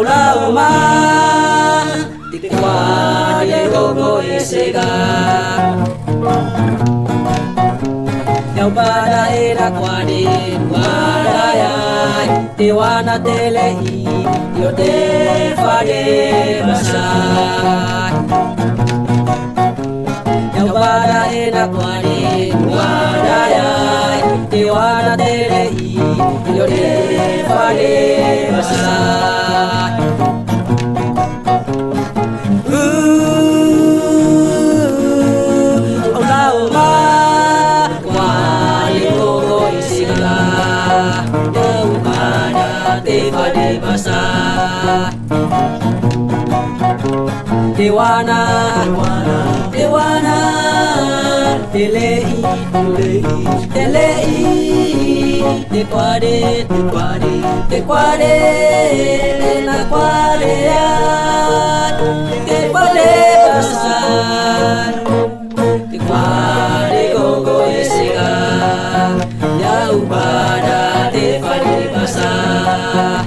Aulauma Tikwa de gogo esega Yaubada era kwade Wadaya Tiwana telehi Yo te fade basai Yaubada era kwade Wadaya Tiwana telehi Yo te fade basai Aulauma Fade basah Dewana Dewana Telei Telei Tequade Tequade Tequade Tequade Tequade basah Tequade gogo esega Yaubada Tefade basah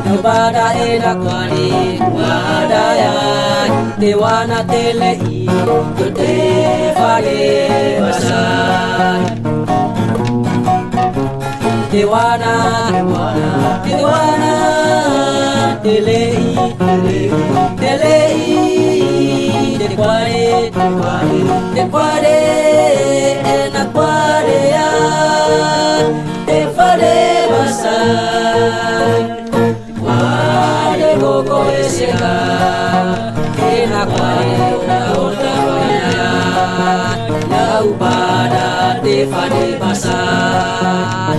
Yaubada era kwani wadaya Dewana telei Yo te fade basai Dewana Dewana Telei Telei Tequade Tequade Tequade Enaquade Te fade basai Gogo esega Ena kware Ota kwaya Yaubada Te fade basah